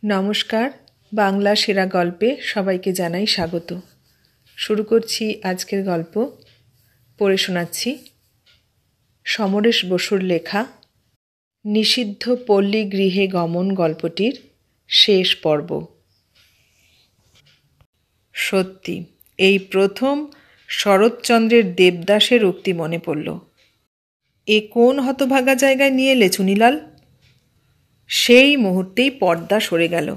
নমস্কার, বাংলা সেরা গল্পে সবাইকে জানাই স্বাগত। শুরু করছি আজকের গল্প। পড়ে শোনাচ্ছি সমরেশ বসুর লেখা নিষিদ্ধ পল্লী গৃহে গমন গল্পটির শেষ পর্ব। সত্যি এই প্রথম শরৎচন্দ্রের দেবদাসের উক্তি মনে পড়ল। এ কোন হতভাগা জায়গায় নিয়ে এলে চুনিলাল? সেই মুহূর্তেই পর্দা সরে গেল।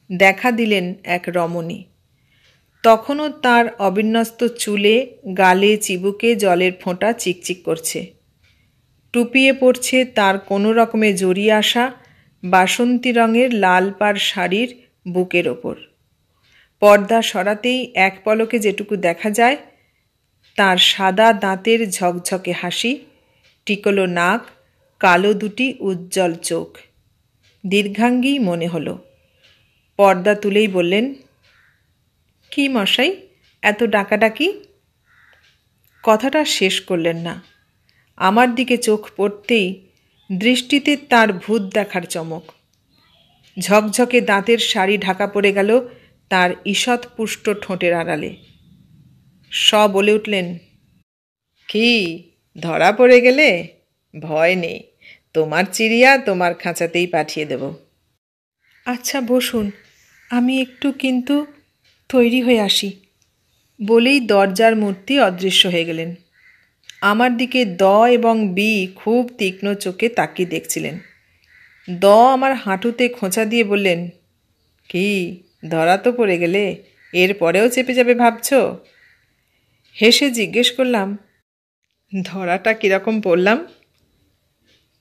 দেখা দিলেন এক রমণী। তখনও তার অবিন্যস্ত চুলে, গালে, চিবুকে জলের ফোঁটা চিকচিক করছে। টুপিয়ে পড়ছে তার কোনো রকমে জড়িয়ে আসা বাসন্তী রঙের লাল পাড় শাড়ির বুকের ওপর। পর্দা সরাতেই এক পলকে যেটুকু দেখা যায়, তার সাদা দাঁতের ঝকঝকে হাসি, টিকলো নাক, কালো দুটি উজ্জ্বল চোখ। দীর্ঘাঙ্গী মনে হলো। পর্দা তুলেই বললেন, কি মশাই, এত ডাকাডাকি? কথাটা শেষ করলেন না। আমার দিকে চোখ পড়তেই দৃষ্টিতে তার ভূত দেখার চমক। ঝকঝকে দাঁতের শাড়ি ঢাকা পড়ে গেল তার ঈষৎ পুষ্ট ঠোঁটের আড়ালে। বলে উঠলেন, কি ধরা পড়ে গেলে? ভয় নেই, তোমার চিড়িয়া তোমার খাঁচাতেই পাঠিয়ে দেব। আচ্ছা বসুন, আমি একটু কিন্তু তৈরি হয়ে আসি। বলেই দরজার মূর্তি অদৃশ্য হয়ে গেলেন। আমার দিকে দ এবং বি খুব তীক্ষ্ণ চোখে তাকিয়ে দেখছিলেন। দ আমার হাঁটুতে খোঁচা দিয়ে বললেন, কি ধরা তো পড়ে গেলে, এর পরেও চেপে যাবে ভাবছ? হেসে জিজ্ঞেস করলাম, ধরাটা কীরকম পড়লাম?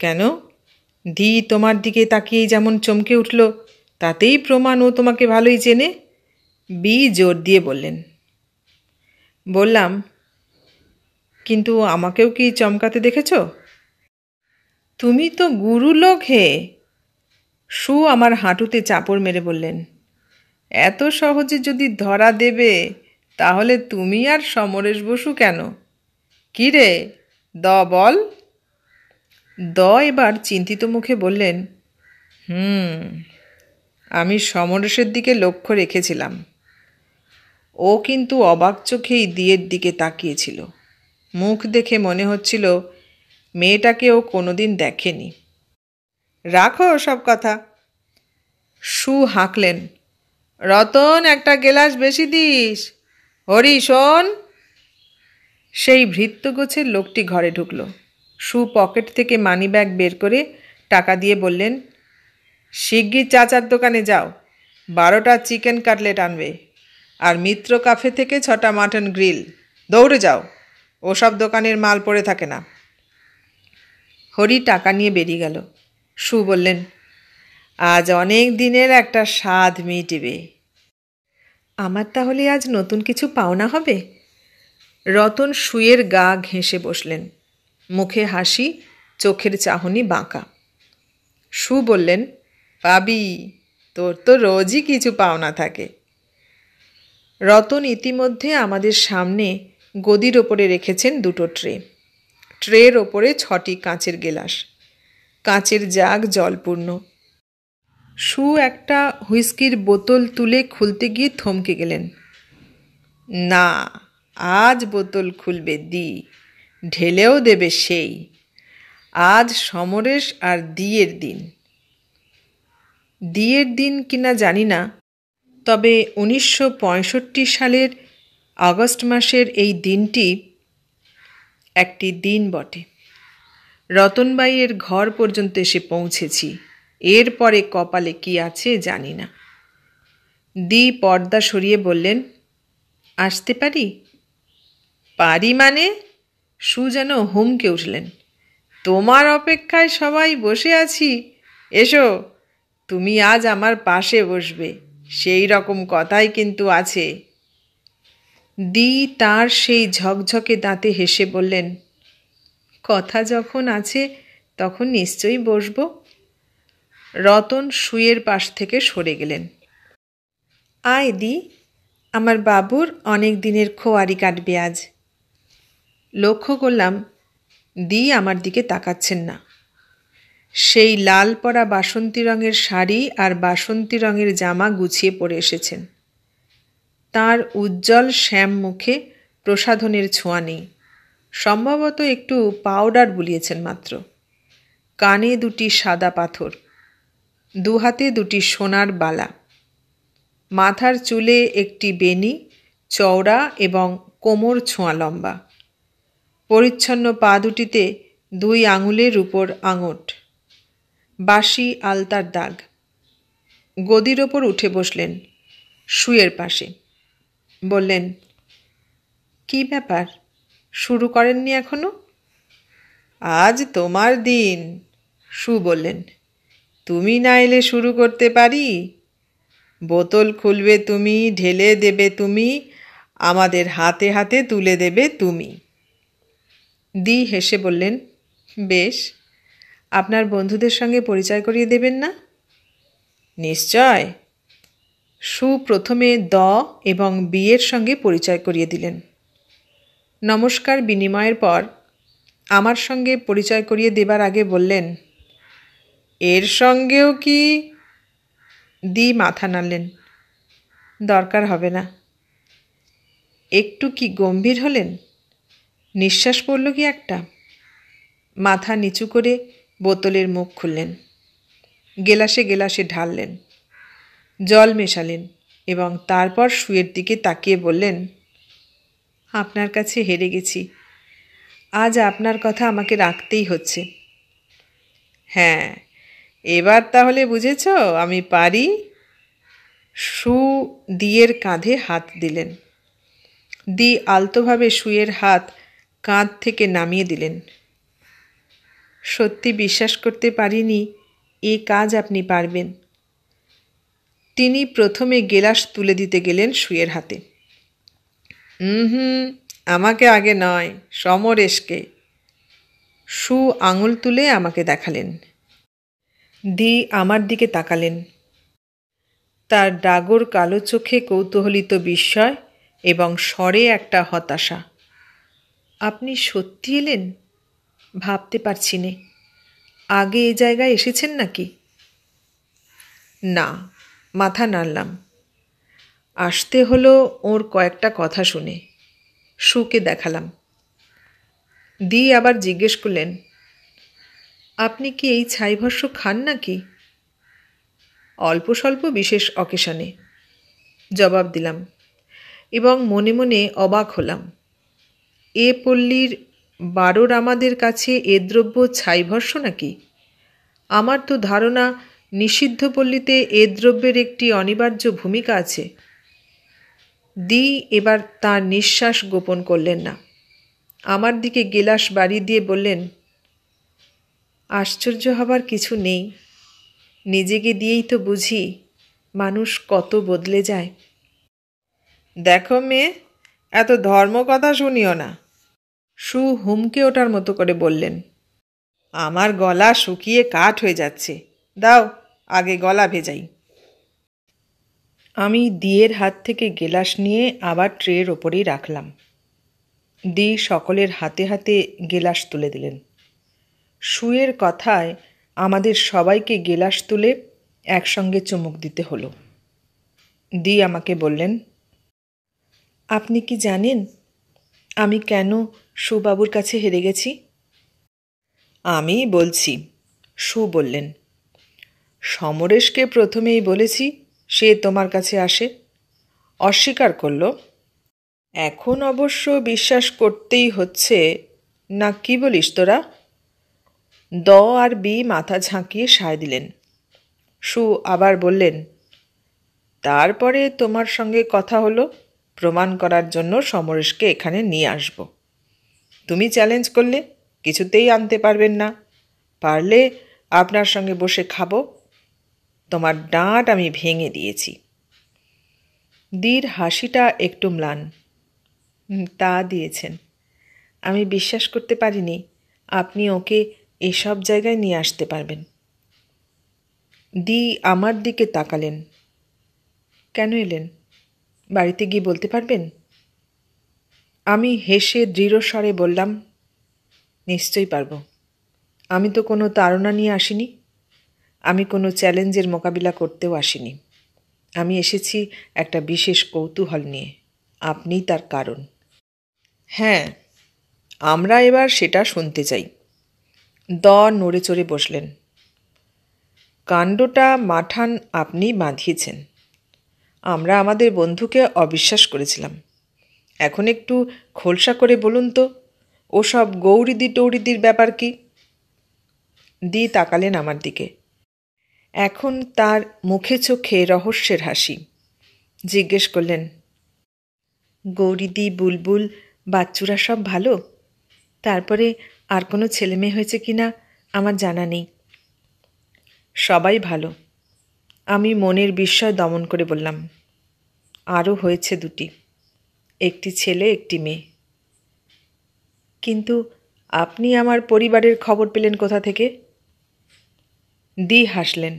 কেন? দি তোমার দিকে তাকিয়েই যেমন চমকে উঠল, তাতেই প্রমাণ ও তোমাকে ভালোই চেনে। বি জোর দিয়ে বললেন। বললাম, কিন্তু আমাকেও কি চমকাতে দেখেছ? তুমি তো গুরু লোক হে। সু আমার হাঁটুতে চাপড় মেরে বললেন, এত সহজে যদি ধরা দেবে তাহলে তুমি আর সমরেশ বসু কেন? কি রে দ বল? দ এবার চিন্তিত মুখে বললেন, আমি সমরেশের দিকে লক্ষ্য রেখেছিলাম। ও কিন্তু অবাক চোখেই দিয়ের দিকে তাকিয়েছিল। মুখ দেখে মনে হচ্ছিল মেয়েটাকে ও কোনোদিন দেখেনি। রাখো সব কথা। সু হাঁকলেন, রতন একটা গেলাস বেশি দিস। হরি শোন। সেই ভৃত্যগোছের লোকটি ঘরে ঢুকল। সু পকেট থেকে মানিব্যাগ বের করে টাকা দিয়ে বললেন, শিগগির চাচার দোকানে যাও, 12টা চিকেন কাটলেট আনবে, আর মিত্র কাফে থেকে 6টা মাটন গ্রিল। দৌড়ে যাও, ওসব দোকানের মাল পড়ে থাকে না। হরি টাকা নিয়ে বেরিয়ে গেল। সু বললেন, আজ অনেক দিনের একটা স্বাদ মিটবে। আমার তাহলে আজ নতুন কিছু পাওনা হবে? রতন সুয়ের গা ঘেঁষে বসলেন। মুখে হাসি, চোখের চাহনি বাঁকা। সু বললেন, পাবি, তোর তো রোজই কিছু পাওনা থাকে। রতন ইতিমধ্যে আমাদের সামনে গদির ওপরে রেখেছেন 2টো ট্রে। ট্রের ওপরে 6টি কাঁচের গেলাস, কাঁচের জাগ জলপূর্ণ। সু একটা হুইস্কির বোতল তুলে খুলতে গিয়ে থমকে গেলেন। না, আজ বোতল খুলবে দি, ঢেলেও দেবে সেই। আজ সমরেশ আর দিয়ের দিন। দিয়ের দিন কিনা জানি না, তবে 1965 সালের আগস্ট মাসের এই দিনটি একটি দিন বটে। রতনবাইয়ের ঘর পর্যন্ত এসে পৌঁছেছি। এরপরে কপালে কি আছে জানি না। দি পর্দা সরিয়ে বললেন, আসতে পারি? পারি মানে? সু যেন হুমকে উঠলেন, তোমার অপেক্ষায় সবাই বসে আছি, এসো, তুমি আজ আমার পাশে বসবে, সেই রকম কথাই কিন্তু আছে। দি তার সেই ঝকঝকে দাঁতে হেসে বললেন, কথা যখন আছে তখন নিশ্চয়ই বসব। রতন সুয়ের পাশ থেকে সরে গেলেন। আয় দি, আমার বাবুর অনেক দিনের খোয়ারি কাটবে আজ। লক্ষ্য করলাম দি আমার দিকে তাকাচ্ছেন না। সেই লাল পরা বাসন্তী রঙের শাড়ি আর বাসন্তী রঙের জামা গুছিয়ে পরে এসেছেন। তাঁর উজ্জ্বল শ্যাম মুখে প্রসাধনের ছোঁয়া নেই, সম্ভবত একটু পাউডার বুলিয়েছেন মাত্র। কানে দুটি সাদা পাথর, দুহাতে দুটি সোনার বালা, মাথার চুলে একটি বেনি, চওড়া এবং কোমর ছোঁয়া লম্বা। পরিচ্ছন্ন পা দুটিতে 2 আঙুলের উপর আঙট, বাসি আলতার দাগ। গদির ওপর উঠে বসলেন, শুয়ের পাশে। বললেন, কি ব্যাপার, শুরু করেননি এখনো? আজ তোমার দিন, শু বললেন। তুমি না এলে শুরু করতে পারি? বোতল খুলবে তুমি, ঢেলে দেবে তুমি, আমাদের হাতে হাতে তুলে দেবে তুমি। দি হেসে বললেন, বেশ, আপনার বন্ধুদের সঙ্গে পরিচয় করিয়ে দেবেন না? নিশ্চয়। শু প্রথমে দ এবং বিয়ের সঙ্গে পরিচয় করিয়ে দিলেন। নমস্কার বিনিময়ের পর আমার সঙ্গে পরিচয় করিয়ে দেবার আগে বললেন, এর সঙ্গেও কি? দি মাথা নাড়লেন, দরকার হবে না। একটু কি গম্ভীর হলেন? নিঃশ্বাস পড়ল কি একটা? মাথা নিচু করে বোতলের মুখ খুললেন, গেলাসে গেলাসে ঢাললেন, জল মেশালেন এবং তারপর শুয়ের দিকে তাকিয়ে বললেন, আপনার কাছে হেরে গেছি। আজ আপনার কথা আমাকে রাখতেই হচ্ছে। হ্যাঁ, এবার তাহলে বুঝেছ আমি পারি? শু দিয়ের কাঁধে হাত দিলেন। দি আলতোভাবে শুয়ের হাত কাঁধ থেকে নামিয়ে দিলেন। সত্যি বিশ্বাস করতে পারিনি এই কাজ আপনি পারবেন। তিনি প্রথমে গেলাস তুলে দিতে গেলেন শুয়ের হাতে। আমাকে আগে নয়, সমরেশকে। শু আঙুল তুলে আমাকে দেখালেন। দি আমার দিকে তাকালেন। তার ডাগর কালো চোখে কৌতূহলিত বিস্ময় এবং স্বরে একটা হতাশা। আপনি সত্যি এলেন? ভাবতে পারছি নে। আগে এ জায়গায় এসেছেন নাকি? না, মাথা নাড়লাম। আসতে হলো ওর কয়েকটা কথা শুনে। শুকে দেখালাম। দি আবার জিজ্ঞেস করলেন, আপনি কি এই ছাইভস্য খান নাকি? অল্প স্বল্প বিশেষ অকেশনে, জবাব দিলাম এবং মনে মনে অবাক হলাম। এ পল্লীর 12 রামাদের কাছে এ দ্রব্য ছাইভস্য নাকি? আমার তো ধারণা নিষিদ্ধ পল্লীতে এ দ্রব্যের একটি অনিবার্য ভূমিকা আছে। দি এবার তার নিঃশ্বাস গোপন করলেন না। আমার দিকে গেলাস বাড়িয়ে দিয়ে বললেন, আশ্চর্য হবার কিছু নেই। নিজেকে দিয়েই তো বুঝি মানুষ কত বদলে যায়। দেখো মেয়ে, এত ধর্ম কথা শুনিও না, শু হুমকে ওঠার মতো করে বললেন। আমার গলা শুকিয়ে কাঠ হয়ে যাচ্ছে, দাও আগে গলা ভেজাই। আমি দিয়ের হাত থেকে গেলাস নিয়ে আবার ট্রের ওপরেই রাখলাম। দি সকলের হাতে হাতে গেলাস তুলে দিলেন। শুয়ের কথায় আমাদের সবাইকে গেলাস তুলে একসঙ্গে চুমুক দিতে হলো। দি আমাকে বললেন, আপনি কি জানেন আমি কেন সুবাবুর কাছে হেরে গেছি? আমি বলছি, শু বললেন। সমরেশকে প্রথমেই বলেছি সে তোমার কাছে আসে, অস্বীকার করল। এখন অবশ্য বিশ্বাস করতেই হচ্ছে না, কি বলিস তোরা? দ আর বি মাথা ঝাঁকিয়ে সায় দিলেন। শু আবার বললেন, তারপরে তোমার সঙ্গে কথা হলো প্রমাণ করার জন্য সমরেশকে এখানে নিয়ে আসব। তুমি চ্যালেঞ্জ করলে কিছুতেই আনতে পারবেন না, পারলে আপনার সঙ্গে বসে খাবো। তোমার ডাঁট আমি ভেঙে দিয়েছি। দির হাসিটা একটু ম্লান। তা দিয়েছেন। আমি বিশ্বাস করতে পারিনি আপনি ওকে এসব জায়গায় নিয়ে আসতে পারবেন। দি আমার দিকে তাকালেন। কেন এলেন? বাড়িতে গিয়ে বলতে পারবেন? আমি হেসে দৃঢ় স্বরে বললাম, নিশ্চয়ই পারব। আমি তো কোনো তাড়না নিয়ে আসিনি, আমি কোনো চ্যালেঞ্জের মোকাবিলা করতেও আসিনি। আমি এসেছি একটা বিশেষ কৌতূহল নিয়ে। আপনিই তার কারণ। হ্যাঁ, আমরা এবার সেটা শুনতে চাই। নড়ে চড়ে বসলেন। কাণ্ডটা মাঠান আপনিই বাঁধিয়েছেন। আমরা আমাদের বন্ধুকে অবিশ্বাস করেছিলাম। এখন একটু খোলসা করে বলুন তো, ওসব গৌরীদি টৌরিদির ব্যাপার কি? তাকালেন আমার দিকে। এখন তার মুখে চোখে রহস্যের হাসি। জিজ্ঞেস করলেন, গৌরীদি, বুলবুল, বাচ্চুরা সব ভালো? তারপরে আর কোনো ছেলে মেয়ে হয়েছে কি না আমার জানা নেই। সবাই ভালো। আমি মনের বিস্ময় দমন করে বললাম, আরও হয়েছে 2টি, একটি ছেলে একটি মেয়ে। কিন্তু আপনি আমার পরিবারের খবর পেলেন কোথা থেকে? হাসলেন।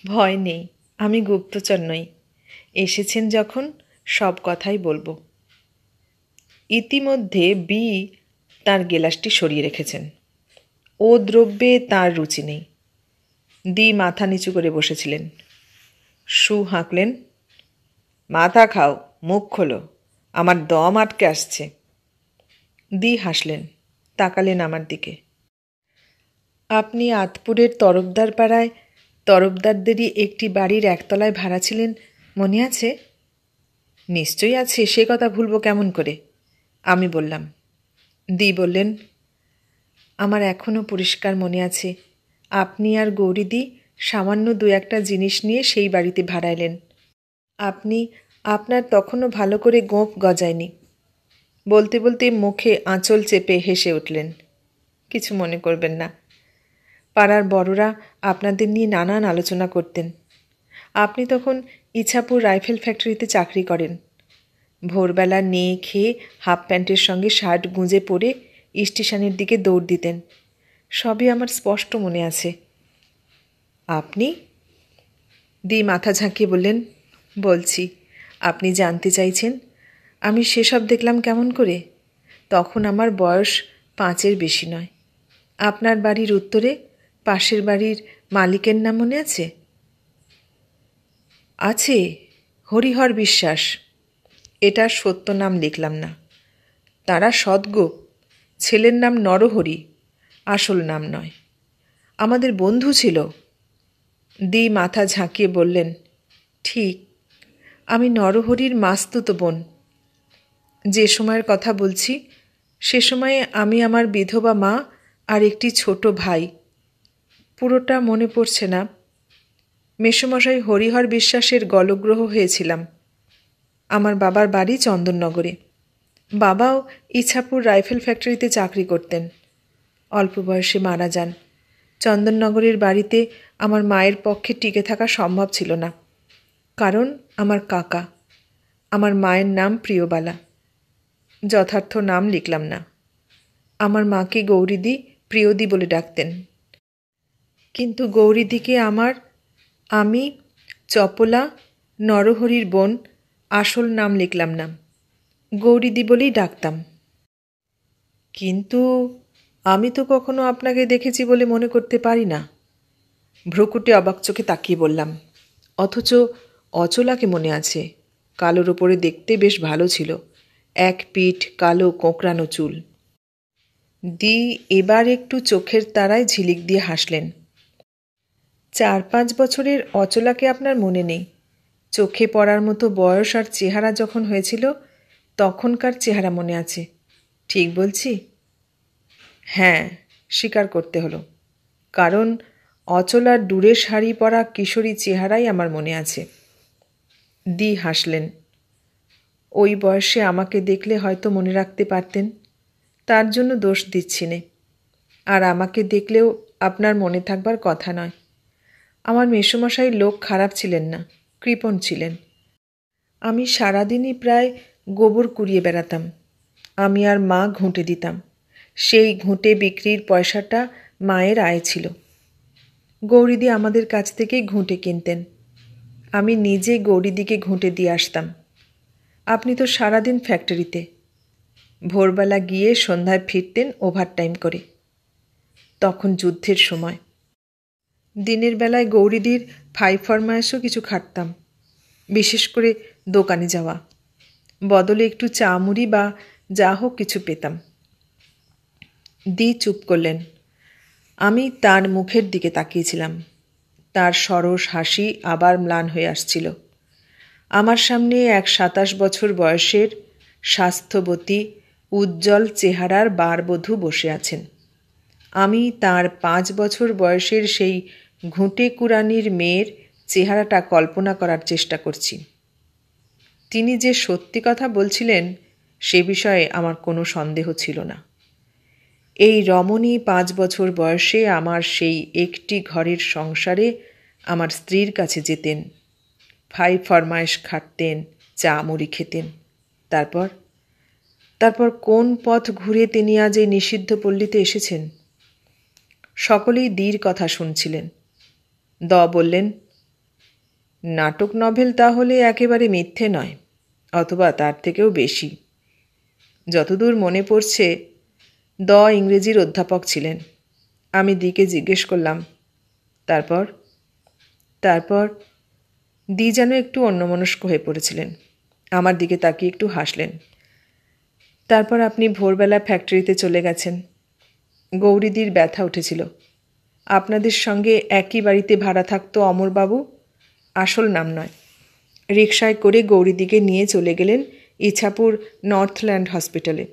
ভয় নেই, আমি গুপ্তচর নই। এসেছেন যখন সব কথাই বলবো। ইতিমধ্যে তার গেলাসটি সরিয়ে রেখেছেন। ও দ্রব্যে তার রুচি নেই। মাথা নিচু করে বসেছিলেন। হাঁকলেন, মাথা খাও, মুখ খোলো, আমার দম আটকে আসছে। হাসলেন, তাকালেন আমার দিকে। আপনি আতপুরের তরফদার পাড়ায় তরফদারদেরই একটি বাড়ির একতলায় ভাড়া ছিলেন, মনে আছে? নিশ্চয়ই আছে, সে কথা ভুলব কেমন করে? আমি বললাম। বললেন, আমার এখনও পরিষ্কার মনে আছে, আপনি আর গৌরীদি সামান্য 2-1টা জিনিস নিয়ে সেই বাড়িতে ভাড়া এলেন। আপনার তখনও ভালো করে গোঁফ গজায়নি। বলতে বলতে মুখে আঁচল চেপে হেসে উঠলেন। কিছু মনে করবেন না। পাড়ার বড়রা আপনাদের নিয়ে নানান আলোচনা করতেন। আপনি তখন ইছাপুর রাইফেল ফ্যাক্টরিতে চাকরি করেন। ভোরবেলা নেয়ে খেয়ে হাফ প্যান্টের সঙ্গে শার্ট গুঁজে পরে স্টেশনের দিকে দৌড় দিতেন। সবই আমার স্পষ্ট মনে আছে। আপনি? মাথা ঝাঁকিয়ে বললেন, বলছি। আপনি জানতে চাইছেন আমি সেসব দেখলাম কেমন করে? তখন আমার বয়স 5-এর বেশি নয়। আপনার বাড়ির উত্তরে পাশের বাড়ির মালিকের নাম মনে আছে? আছে, হরিহর বিশ্বাস। এটার সত্য নাম লিখলাম না। তারা সদ্গো। ছেলের নাম নরহরি, আসল নাম নয়। আমাদের বন্ধু ছিল। মাথা ঝাঁকিয়ে বললেন, ঠিক, আমি নরহরির মাস্তুতো বোন। যে সময়ের কথা বলছি সে সময়ে আমি আমার বিধবা মা আর একটি ছোট ভাই, পুরোটা মনে পড়ছে না। মেসোমশাই হরিহর বিশ্বাসের গলগ্রহ হয়েছিলাম। আমার বাবার বাড়ি চন্দননগরে। বাবাও ইছাপুর রাইফেল ফ্যাক্টরিতে চাকরি করতেন। অল্প বয়সে মারা যান। চন্দননগরের বাড়িতে আমার মায়ের পক্ষে টিকে থাকা সম্ভব ছিল না, কারণ আমার কাকা। আমার মায়ের নাম প্রিয়বালা। যথার্থ নাম লিখলাম না। আমার মাকে গৌরীদি, প্রিয়দি বলে ডাকতেন। কিন্তু গৌরীদিকে আমি চপলা, নরহরির বোন, আসল নাম লিখলাম না, গৌরীদি বলেই ডাকতাম। কিন্তু আমি তো কখনো আপনাকে দেখেছি বলে মনে করতে পারি না। ভ্রুকুটে অবাক চোখে তাকিয়ে বললাম। অথচ অচলাকে মনে আছে। কালোর ওপরে দেখতে বেশ ভালো ছিল। এক পিঠ কালো কোঁকড়ানো চুল। এবার একটু চোখের তারায় ঝিলিক দিয়ে হাসলেন। 4-5 বছরের অচলাকে আপনার মনে নেই। চোখে পড়ার মতো বয়স আর চেহারা যখন হয়েছিল তখনকার চেহারা মনে আছে। ঠিক বলছি? হ্যাঁ, স্বীকার করতে হলো, কারণ অচলার দূরে শাড়ি পরা কিশোরী চেহারাই আমার মনে আছে। হাসলেন। ওই বয়সে আমাকে দেখলে হয়তো মনে রাখতে পারতেন, তার জন্য দোষ দিচ্ছি নে। আর আমাকে দেখলেও আপনার মনে থাকবার কথা নয়। আমার মেসোমশাই লোক খারাপ ছিলেন না, কৃপণ ছিলেন। আমি সারাদিনই প্রায় গোবর কুড়িয়ে বেড়াতাম। আমি আর মা ঘুঁটে দিতাম। সেই ঘুঁটে বিক্রির পয়সাটা মায়ের আয় ছিল। গৌরীদি আমাদের কাছ থেকেই ঘুঁটে কিনতেন। আমি নিজে গৌরীদিকে ঘুঁটে দিয়ে আসতাম। আপনি তো সারাদিন ফ্যাক্টরিতে। ভোরবেলা গিয়ে সন্ধ্যায় ফিরতেন ওভারটাইম করে। তখন যুদ্ধের সময়। দিনের বেলায় গৌরীদির ফাই ফরমায়েশও কিছু খাটতাম, বিশেষ করে দোকানে যাওয়া, বদলে একটু চা মুড়ি বা যা হোক কিছু পেতাম। দি চুপ করলেন। আমি তার মুখের দিকে তাকিয়েছিলাম। তার সরস হাসি আবার ম্লান হয়ে আসছিল। আমার সামনে এক 27 বছর বয়সের স্বাস্থ্যবতী উজ্জ্বল চেহারার বারবধূ বসে আছেন। আমি তার 5 বছর বয়সের সেই ঘুঁটে কুড়ানির মেয়ের চেহারাটা কল্পনা করার চেষ্টা করছি। তিনি যে সত্যি কথা বলছিলেন সে বিষয়ে আমার কোনো সন্দেহ ছিল না। এই রমণী 5 বছর বয়সে আমার সেই একটি ঘরের সংসারে আমার স্ত্রীর কাছে যেতেন, ফাই ফরমায়েশ খাটতেন, চা মুড়ি খেতেন। তারপর কোন পথ ঘুরে তিনি আজ এই নিষিদ্ধ পল্লীতে এসেছেন? সকলেই দীর কথা শুনছিলেন। বললেন, নাটক নভেল তাহলে একেবারে মিথ্যে নয়, অথবা তার থেকেও বেশি। যতদূর মনে পড়ছে ইংরেজির অধ্যাপক ছিলেন। আমি দিকে জিজ্ঞেস করলাম, তারপর দি যেন একটু অন্যমনস্ক হয়ে পড়েছিলেন। আমার দিকে তাকিয়ে একটু হাসলেন। তারপর আপনি ভোরবেলা ফ্যাক্টরিতে চলে গেছেন। গৌরীদির ব্যথা উঠেছিল। আপনাদের সঙ্গে একই বাড়িতে ভাড়া থাকতো অমরবাবু, আসল নাম নয়। রিকশায় করে গৌরীদিকে নিয়ে চলে গেলেন ইছাপুর নর্থল্যান্ড হসপিটালে।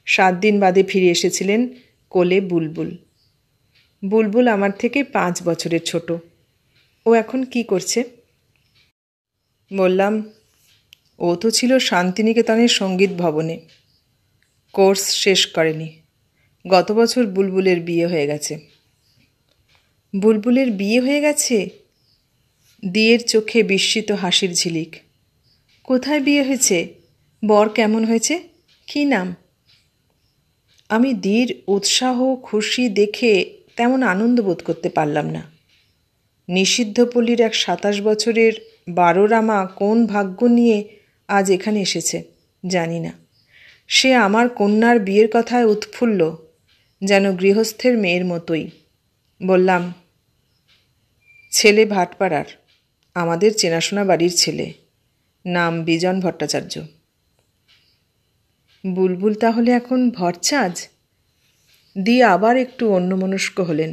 7 দিন বাদে ফিরে এসেছিলেন কোলে বুলবুল। বুলবুল আমার থেকে 5 বছরের ছোট। ও এখন কি করছে? বললাম, ও তো ছিল শান্তিনিকেতনের সঙ্গীত ভবনে, কোর্স শেষ করেনি। গত বছর বুলবুলের বিয়ে হয়ে গেছে। বুলবুলের বিয়ে হয়ে গেছে? দিয়ের চোখে বিস্মিত হাসির ঝিলিক। কোথায় বিয়ে হয়েছে? বর কেমন হয়েছে? কী নাম? আমি দির উৎসাহ খুশি দেখে তেমন আনন্দ বোধ করতে পারলাম না। নিষিদ্ধ পল্লীর এক 27 বছরের বারোরামা কোন ভাগ্য নিয়ে আজ এখানে এসেছে জানি না। সে আমার কন্যার বিয়ের কথায় উৎফুল্ল, যেন গৃহস্থের মেয়ের মতোই। বললাম, ছেলে ভাটপাড়ার, আমাদের চেনাশোনা বাড়ির ছেলে, নাম বিজন ভট্টাচার্য। বুলবুল তাহলে এখন ভরচাজ? দি আবার একটু অন্যমনস্ক হলেন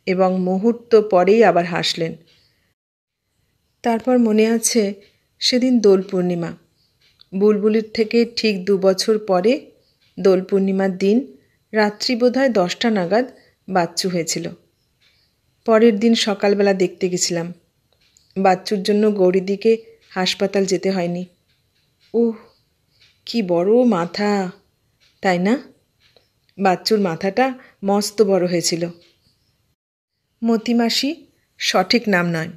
এবং মুহূর্ত পরেই আবার হাসলেন। তারপর মনে আছে সেদিন দোল পূর্ণিমা। বুলবুলের থেকে ঠিক 2 বছর পরে দোল পূর্ণিমার দিন রাত্রি বোধহয় 10টা নাগাদ বাচ্চু হয়েছিল। পরের দিন সকালবেলা দেখতে গেছিলাম। বাচ্চুর জন্য গৌরীদিকে হাসপাতাল যেতে হয়নি। ওহ, কি বড় মাথা, তাই না? বাচ্চুর মাথাটা মস্ত বড় হয়েছিল। মতিমাসি সঠিক নাম নয়,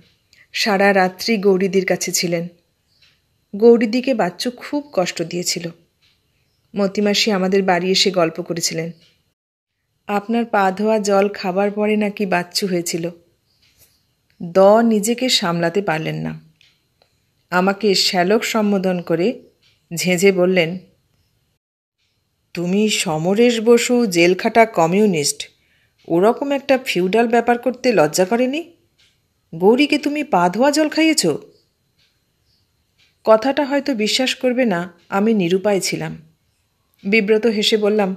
সারা রাত্রি গৌরীদির কাছে ছিলেন। গৌরীদিকে বাচ্চু খুব কষ্ট দিয়েছিল। মতিমাসি আমাদের বাড়ি এসে গল্প করেছিলেন। আপনার পা ধোয়া জল খাবার পরে নাকি বাচ্চু হয়েছিল। নিজেকে সামলাতে পারলেন না। আমাকে শ্যালক সম্বোধন করে ঝেঁঝে বললেন, তুমি সমরেশ বসু জেলখাটা কমিউনিস্ট, ওরকম একটা ফিউডাল ব্যাপার করতে লজ্জা করেনি? গৌরীকে তুমি পা ধোয়া জল খাইয়েছ? কথাটা হয়তো বিশ্বাস করবে না, আমি নিরুপায় ছিলাম। বিব্রত হেসে বললাম,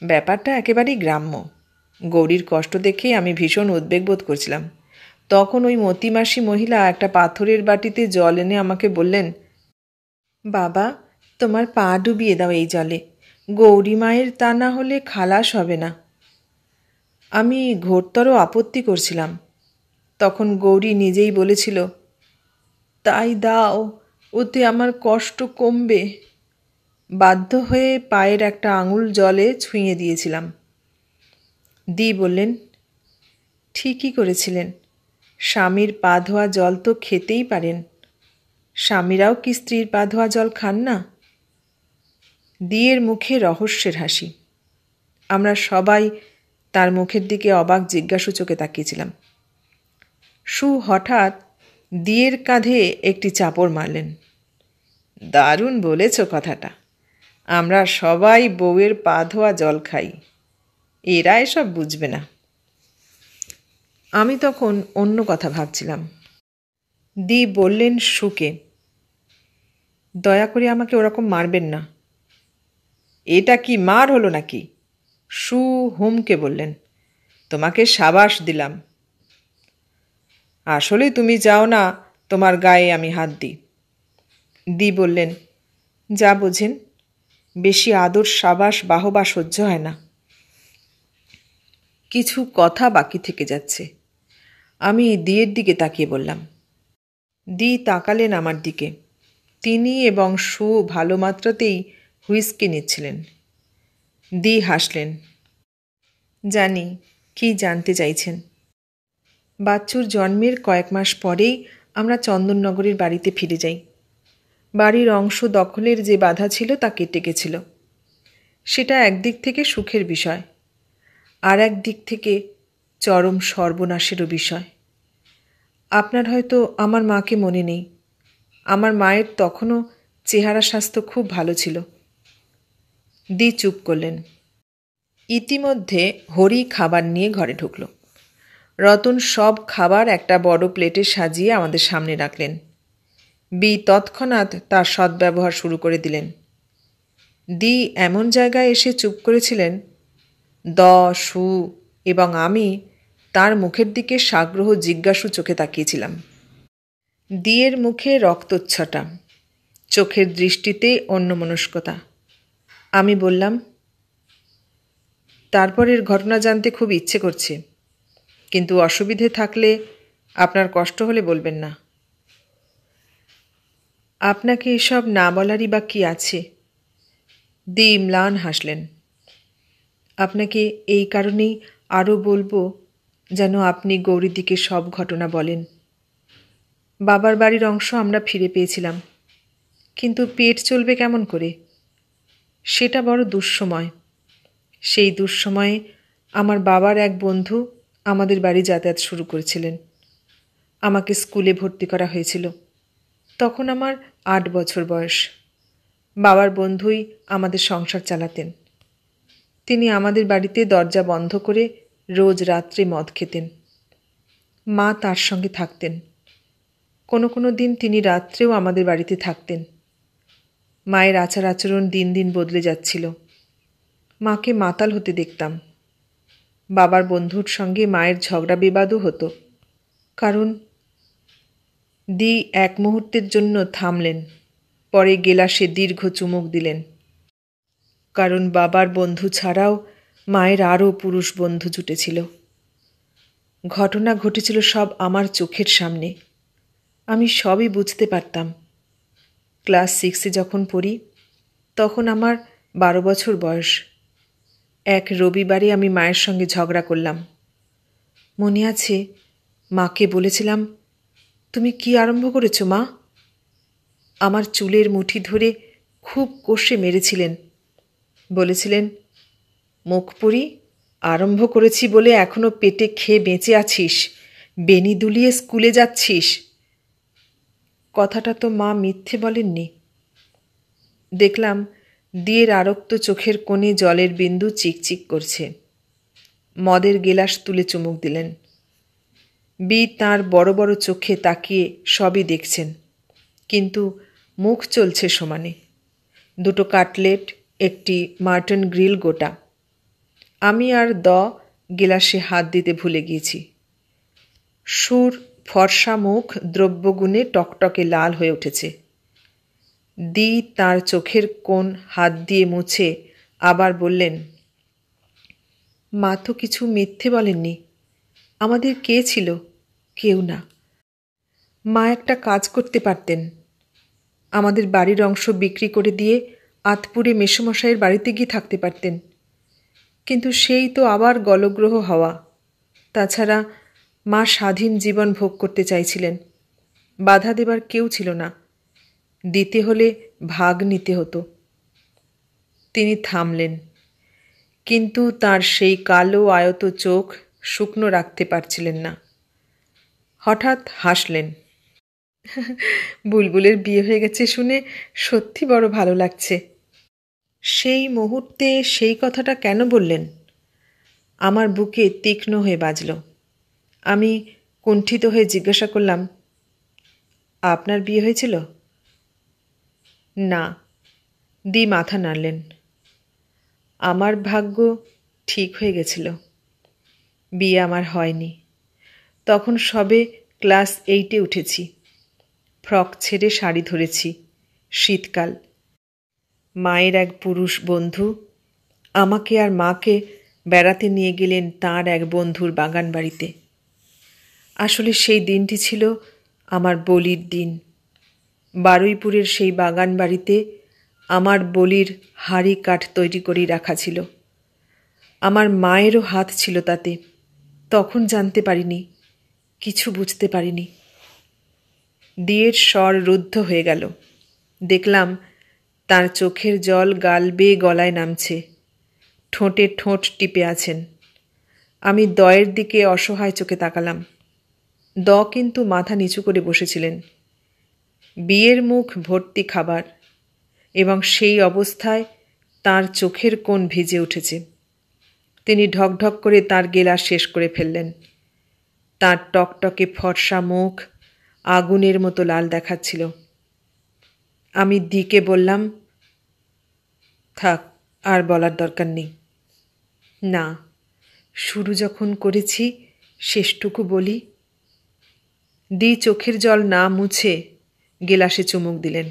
ব্যাপারটা একেবারেই গ্রাম্য। গৌরীর কষ্ট দেখে আমি ভীষণ উদ্বেগ বোধ করছিলাম। তখন ওই মতিমাসি মহিলা একটা পাথরের বাটিতে জল এনে আমাকে বললেন, বাবা, তোমার পা ডুবিয়ে দাও এই জলে, গৌরী মায়ের তা না হলে খালাস হবে না। আমি ঘোরতর আপত্তি করছিলাম। তখন গৌরী নিজেই বলেছিল, তাই দাও, ওতে আমার কষ্ট কমবে। বাধ্য হয়ে পায়ের একটা আঙুল জলে ছুঁয়ে দিয়েছিলাম। দি বললেন, ঠিকই করেছিলেন। স্বামীর পা ধোয়া জল তো খেতেই পারেন। স্বামীরাও কি স্ত্রীর পা ধোয়া জল খান না? দিয়ের মুখে রহস্যের হাসি। আমরা সবাই তার মুখের দিকে অবাক জিজ্ঞাসু চোখে তাকিয়েছিলাম। হঠাৎ দিয়ের কাঁধে একটি চাপড় মারলেন। দারুণ বলেছ কথাটা। আমরা সবাই বউয়ের পা ধোয়া জল খাই। এরা এসব বুঝবে না। আমি তখন অন্য কথা ভাবছিলাম। দি বললেন সুকে, দয়া করে আমাকে ওরকম মারবেন না। এটা কি মার হলো নাকি? সু হুমকে বললেন, তোমাকে সাবাস দিলাম। আসলে তুমি যাও না তোমার গায়ে আমি হাত দিই। দি বললেন, যা বোঝেন, বেশি আদর সাবাস বাহবা সহ্য হয় না। কিছু কথা বাকি থেকে যাচ্ছে। আমি দিয়ের দিকে তাকিয়ে বললাম। দি তাকালেন আমার দিকে। তিনি এবং সু ভালো মাত্রাতেই হুইস্কি নিচ্ছিলেন। দি হাসলেন। জানি কি জানতে চাইছেন। বাচ্চুর জন্মের কয়েক মাস পরেই আমরা চন্দননগরের বাড়িতে ফিরে যাই। বাড়ির অংশ দখলের যে বাধা ছিল তা কেটে গেছিল। সেটা একদিক থেকে সুখের বিষয়, আর এক দিক থেকে চরম সর্বনাশেরও বিষয়। আপনার হয়তো আমার মাকে মনে নেই। আমার মায়ের তখনও চেহারা স্বাস্থ্য খুব ভালো ছিল। দি চুপ করলেন। ইতিমধ্যে হরি খাবার নিয়ে ঘরে ঢুকল। রতন সব খাবার একটা বড় প্লেটে সাজিয়ে আমাদের সামনে রাখলেন। বি তৎক্ষণাৎ তার সদ্ব্যবহার শুরু করে দিলেন। দি এমন জায়গায় এসে চুপ করেছিলেন, দ সু এবং আমি তার মুখের দিকে সাগ্রহ জিজ্ঞাসু চোখে তাকিয়েছিলাম। দিয়ের মুখে রক্তচ্ছটা, চোখের দৃষ্টিতে অন্যমনস্কতা। আমি বললাম, তারপরের ঘটনা জানতে খুব ইচ্ছে করছে, কিন্তু অসুবিধে থাকলে আপনার কষ্ট হলে বলবেন না। আপনাকে এসব না বলারই বা কী আছে? দি ম্লান হাসলেন। আপনাকে এই কারণেই আরও বলবো যেন আপনি গৌরীদিকে সব ঘটনা বলেন। বাবার বাড়ির অংশ আমরা ফিরে পেয়েছিলাম, কিন্তু পেট চলবে কেমন করে? সেটা বড় দুঃসময়। সেই দুঃসময়ে আমার বাবার এক বন্ধু আমাদের বাড়ি যাতায়াত শুরু করেছিলেন। আমাকে স্কুলে ভর্তি করা হয়েছিল। তখন আমার 8 বছর বয়স। বাবার বন্ধুই আমাদের সংসার চালাতেন। তিনি আমাদের বাড়িতে দরজা বন্ধ করে রোজ রাত্রে মদ খেতেন। মা তার সঙ্গে থাকতেন। কোনো কোনো দিন তিনি রাত্রেও আমাদের বাড়িতে থাকতেন। মায়ের আচার আচরণ দিন দিন বদলে যাচ্ছিল। মাকে মাতাল হতে দেখতাম। বাবার বন্ধুর সঙ্গে মায়ের ঝগড়া বিবাদও হতো। কারণ দি এক মুহূর্তের জন্য থামলেন, পরে গেলাসে দীর্ঘ চুমুক দিলেন। কারণ বাবার বন্ধু ছাড়াও মায়ের আরও পুরুষ বন্ধু জুটেছিল। ঘটনা ঘটেছিল সব আমার চোখের সামনে। আমি সবই বুঝতে পারতাম। ক্লাস 6-এ যখন পড়ি, তখন আমার 12 বছর বয়স। এক রবিবারে আমি মায়ের সঙ্গে ঝগড়া করলাম। মনে আছে, মাকে বলেছিলাম, তুমি কি আরম্ভ করেছ মা? আমার চুলের মুঠি ধরে খুব কষে মেরেছিলেন। বলেছিলেন, মুখপুরি, আরম্ভ করেছি বলে এখনো পেটে খেয়ে বেঁচে আছিস, বেনি দুলিয়ে স্কুলে যাচ্ছিস। কথাটা তো মা মিথ্যে বলেননি। দেখলাম দিয়ের আরক্ত চোখের কোণে জলের বিন্দু চিকচিক করছে। মদের গেলাস তুলে চুমুক দিলেন। বি তাঁর বড় বড় চোখে তাকিয়ে সবই দেখছেন, কিন্তু মুখ চলছে সমানে। 2 কাটলেট, একটি মাটন গ্রিল গোটা। আমি আর গেলাসে হাত দিতে ভুলে গিয়েছি। সুর ফর্সা মুখ দ্রব্যগুণে টকটকে লাল হয়ে উঠেছে। দি তার চোখের কোণ হাত দিয়ে মুছে আবার বললেন, মা তো কিছু মিথ্যে বলেননি। আমাদের কে ছিল? কেউ না। মা একটা কাজ করতে পারতেন। আমাদের বাড়ির অংশ বিক্রি করে দিয়ে আতপুরে মেসোমশাইয়ের বাড়িতে গিয়ে থাকতে পারতেন। কিন্তু সেই তো আবার গলগ্রহ হওয়া। তাছাড়া মা স্বাধীন জীবন ভোগ করতে চাইছিলেন। বাধা দেবার কেউ ছিল না। দিতে হলে ভাগ নিতে হতো। তিনি থামলেন, কিন্তু তার সেই কালো আয়ত চোখ শুকনো রাখতে পারছিলেন না। হঠাৎ হাসলেন। বুলবুলের বিয়ে হয়ে গেছে শুনে সত্যি বড় ভালো লাগছে। সেই মুহূর্তে সেই কথাটা কেন বললেন? আমার বুকে তীক্ষ্ণ হয়ে বাজল। আমি কুণ্ঠিত হয়ে জিজ্ঞাসা করলাম, আপনার বিয়ে হয়েছিল? না। দি মাথা নাড়লেন। আমার ভাগ্য ঠিক হয়ে গেছিল। বিয়ে আমার হয়নি। তখন সবে ক্লাস 8-এ উঠেছি। ফ্রক ছেড়ে শাড়ি ধরেছি। শীতকাল। মায়ের এক পুরুষ বন্ধু আমাকে আর মাকে বেড়াতে নিয়ে গেলেন তাঁর এক বন্ধুর বাগান বাড়িতে। আসলে সেই দিনটি ছিল আমার বলির দিন। বারুইপুরের সেই বাগান বাড়িতে আমার বলির হাঁড়ি কাঠ তৈরি করেই রাখা ছিল। আমার মায়েরও হাত ছিল তাতে। তখন জানতে পারিনি, কিছু বুঝতে পারিনি। দিয়ের স্বর রুদ্ধ হয়ে গেল। দেখলাম তার চোখের জল গাল বেয়ে গলায় নামছে। ঠোঁটে ঠোঁট টিপে আছেন। আমি দয়ের দিকে অসহায় চোখে তাকালাম। দ কিন্তু মাথা নিচু করে বসেছিলেন। বিয়ের মুখ ভর্তি খাবার, এবং সেই অবস্থায় তার চোখের কোণ ভিজে উঠেছে। তিনি ঢকঢক করে তার গেলাস শেষ করে ফেললেন। তার টকটকে ফর্সা মুখ আগুনের মতো লাল দেখাচ্ছিল। আমি দিকে বললাম, থাক, আর বলার দরকার নেই। না, শুরু যখন করেছি শেষটুকু বলি। দি চোখের জল না মুছে গেলাসে চুমুক দিলেন।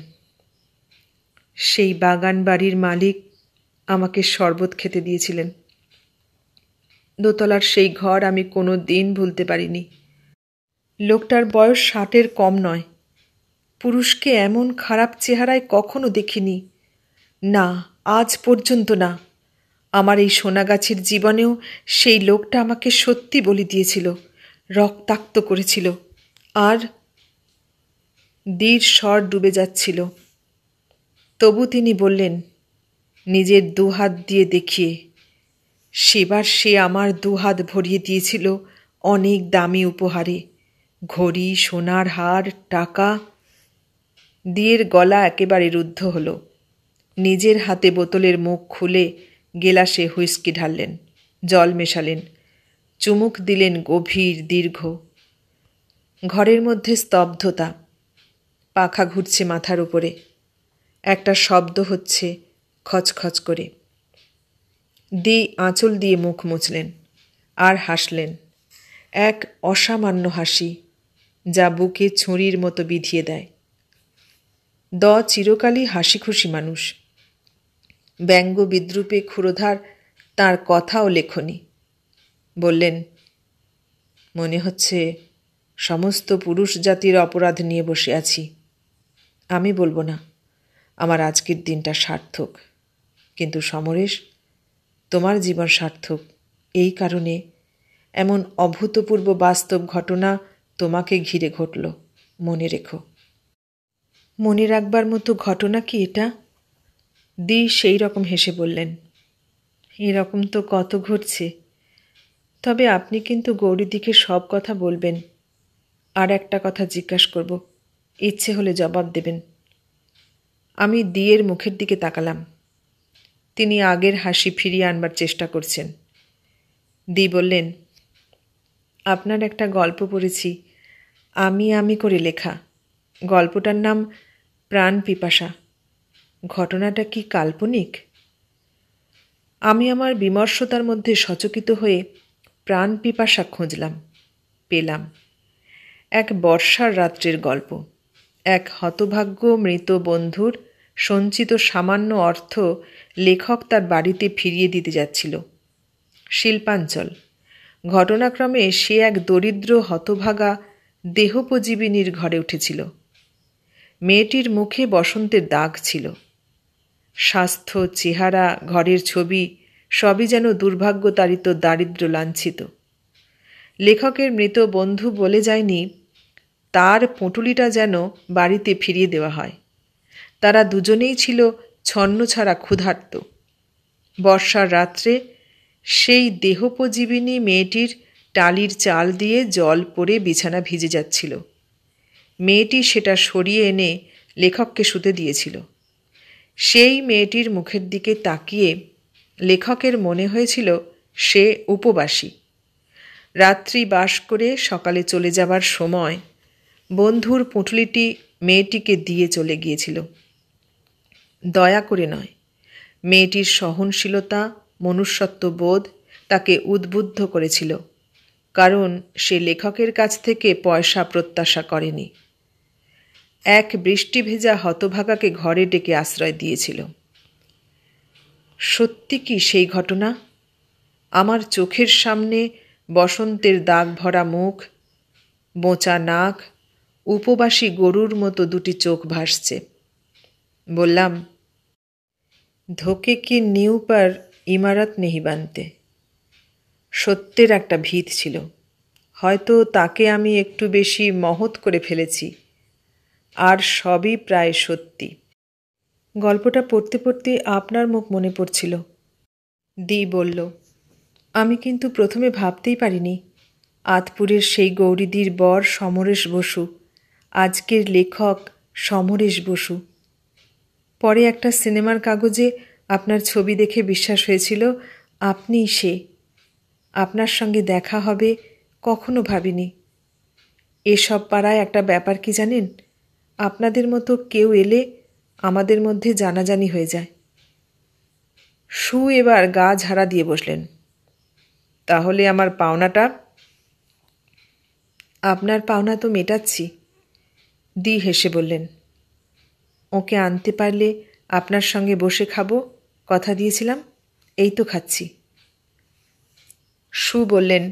সেই বাগান বাড়ির মালিক আমাকে শরবত খেতে দিয়েছিলেন। দোতলার সেই ঘর আমি কোনো দিন ভুলতে পারিনি। লোকটার বয়স 60-এর কম নয়। পুরুষকে এমন খারাপ চেহারায় কখনো দেখিনি। না, আজ পর্যন্ত না। আমার এই সোনাগাছির জীবনেও সেই লোকটা আমাকে সত্যি বলে দিয়েছিল, রক্তাক্ত করেছিল। আর দীর স্বর ডুবে যাচ্ছিল। তবু তিনি বললেন, নিজের দুহাত দিয়ে দেখিয়ে। সেবার সে আমার দুহাত ভরিয়ে দিয়েছিল অনেক দামি উপহারে, ঘড়ি, সোনার হার, টাকা। দিয়ের গলা একেবারে রুদ্ধ হলো। নিজের হাতে বোতলের মুখ খুলে গেলাসে হুইস্কি ঢাললেন, জল মেশালেন, চুমুক দিলেন গভীর দীর্ঘ। ঘরের মধ্যে স্তব্ধতা। পাখা ঘুরছে মাথার উপরে। একটা শব্দ হচ্ছে খচখচ করে। দি আঁচল দিয়ে মুখ মুছলেন আর হাসলেন, এক অসামান্য হাসি যা বুকে ছুরির মতো বিঁধিয়ে দেয়। দ চিরকালই হাসি খুশি মানুষ। ব্যঙ্গ বিদ্রুপে ক্ষুরধার তাঁর কথাও লেখনি। বললেন, মনে হচ্ছে সমস্ত পুরুষ জাতির অপরাধ নিয়ে বসে আছি। আমি বলবো না আমার আজকের দিনটা সার্থক, কিন্তু সমরেশ, তোমার জীবন সার্থক এই কারণে এমন অভূতপূর্ব বাস্তব ঘটনা তোমাকে ঘিরে ঘটল। মনে রেখো। মনে রাখবার মতো ঘটনা কি এটা? দি সেই রকম হেসে বললেন, এরকম তো কত ঘটছে। তবে আপনি কিন্তু গৌরীদিকে সব কথা বলবেন। আর একটা কথা জিজ্ঞাসা করব, ইচ্ছে হলে জবাব দেবেন। আমি দিয়ের মুখের দিকে তাকালাম। তিনি আগের হাসি ফিরিয়ে আনবার চেষ্টা করছেন। দি বললেন, আপনার একটা গল্প পড়েছি, আমি করে লেখা। গল্পটার নাম প্রাণ পিপাসা। ঘটনাটা কি কাল্পনিক? আমি আমার বিমর্ষতার মধ্যে সচকিত হয়ে প্রাণ পিপাসা খুঁজলাম, পেলাম। এক বর্ষার রাত্রের গল্প। এক হতভাগ্য মৃত বন্ধুর সঞ্চিত সামান্য অর্থ লেখক তার বাড়িতে ফিরিয়ে দিতে যাচ্ছিল। শিল্পাঞ্চল। ঘটনাক্রমে সে এক দরিদ্র হতভাগা দেহোপজীবিনীর ঘরে উঠেছিল। মেয়েটির মুখে বসন্তের দাগ ছিল। স্বাস্থ্য, চেহারা, ঘরের ছবি সবই যেন দুর্ভাগ্যতাড়িত দারিদ্র্য লাঞ্ছিত। লেখকের মৃত বন্ধু বলে যায়নি তার পুঁটুলিটা যেন বাড়িতে ফিরিয়ে দেওয়া হয়। তারা দুজনেই ছিল ছন্নছাড়া ক্ষুধার্ত। বর্ষার রাত্রে সেই দেহোপজীবিনী মেয়েটির টালির চাল দিয়ে জল পড়ে বিছানা ভিজে যাচ্ছিল। মেয়েটি সেটা সরিয়ে এনে লেখককে শুতে দিয়েছিল। সেই মেয়েটির মুখের দিকে তাকিয়ে লেখকের মনে হয়েছিল সে উপবাসী। রাত্রি বাস করে সকালে চলে যাবার সময় বন্ধুর পুঁটুলিটি মেয়েটিকে দিয়ে চলে গিয়েছিল। দয়া করে নয়, মেয়েটির সহনশীলতা, মনুষ্যত্ববোধ তাকে উদ্বুদ্ধ করেছিল, কারণ সে লেখকের কাছ থেকে পয়সা প্রত্যাশা করেনি। এক বৃষ্টি ভেজা হতভাগাকে ঘরে ডেকে আশ্রয় দিয়েছিল। সত্যি কি সেই ঘটনা? আমার চোখের সামনে বসন্তের দাগ ভরা মুখ, বোঁচা নাক, উপবাসী গরুর মতো দুটি চোখ ভাসছে। বললাম, ধোকে কি নিউ পার ইমারত নেহি বানতে। সত্যের একটা ভিত ছিল, হয়তো তাকে আমি একটু বেশি মহৎ করে ফেলেছি, আর সবই প্রায় সত্যি। গল্পটা পড়তে পড়তে আপনার মুখ মনে পড়ছিল। দি বলল, আমি কিন্তু প্রথমে ভাবতেই পারিনি আতপুরের সেই গৌরীদির বর সমরেশ বসু, আজকের লেখক সমরেশ বসু। পরে একটা সিনেমার কাগজে আপনার ছবি দেখে বিশ্বাস হয়েছিল আপনিই সে। আপনার সঙ্গে দেখা হবে কখনো ভাবিনি। এসব পাড়ায় একটা ব্যাপার কি জানেন, আপনাদের মতো কেউ এলে আমাদের মধ্যে জানাজানি হয়ে যায়। সু এবার গা ঝাড়া দিয়ে বসলেন। তাহলে আমার পাওনাটা? আপনার পাওনা তো মেটাচ্ছি, দি হেসে বললেন। ওকে আনতে পারলে আপনার সঙ্গে বসে খাবো, কথা দিয়েছিলাম, এই তো খাচ্ছি। সু বললেন,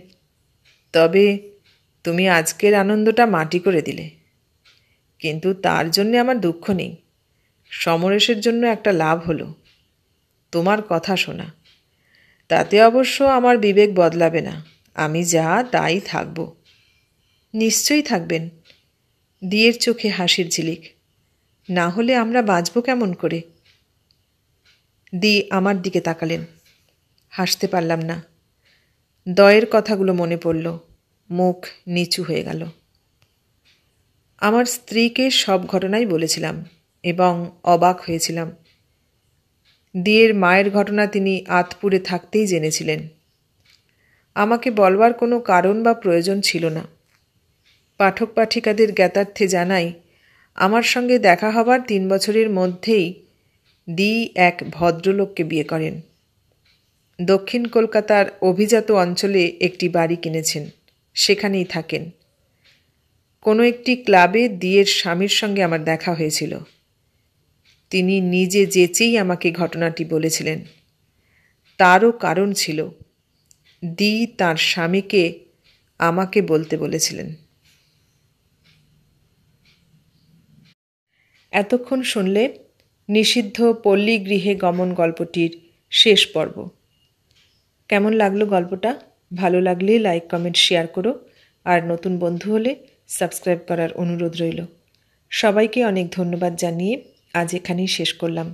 তবে তুমি আজকের আনন্দটা মাটি করে দিলে। কিন্তু তার জন্যে আমার দুঃখ নেই। সমরেশের জন্য একটা লাভ হলো, তোমার কথা শোনা। তাতে অবশ্য আমার বিবেক বদলাবে না, আমি যা তাই থাকব। নিশ্চয়ই থাকবেন। দিয়ের চোখে হাসির ঝিলিক। না হলে আমরা বাঁচব কেমন করে? দি আমার দিকে তাকালেন। হাসতে পারলাম না। দয়ের কথাগুলো মনে পড়ল, মুখ নিচু হয়ে গেল। আমার স্ত্রীকে সব ঘটনাই বলেছিলাম এবং অবাক হয়েছিলাম। দিয়ের মায়ের ঘটনা তিনি আতপুরে থাকতেই জেনেছিলেন। আমাকে বলবার কোনো কারণ বা প্রয়োজন ছিল না। পাঠক পাঠিকাদের জ্ঞাতার্থে জানাই, আমার সঙ্গে দেখা হবার 3 বছরের মধ্যেই দি এক ভদ্রলোককে বিয়ে করেন। দক্ষিণ কলকাতার অভিজাত অঞ্চলে একটি বাড়ি কিনেছেন, সেখানেই থাকেন। কোনো একটি ক্লাবে দিয়ের স্বামীর সঙ্গে আমার দেখা হয়েছিল। তিনি নিজে যেচেই আমাকে ঘটনাটি বলেছিলেন। তারও কারণ ছিল। দি তাঁর স্বামীকে আমাকে বলতে বলেছিলেন। এতক্ষণ শুনলে নিষিদ্ধ পল্লীগৃহে গমন গল্পটির শেষ পর্ব। কেমন লাগলো গল্পটা? ভালো লাগলে লাইক, কমেন্ট, শেয়ার করো। আর নতুন বন্ধু হলে সাবস্ক্রাইব করার অনুরোধ রইল। সবাইকে অনেক ধন্যবাদ জানিয়ে আজ এখানেই শেষ করলাম।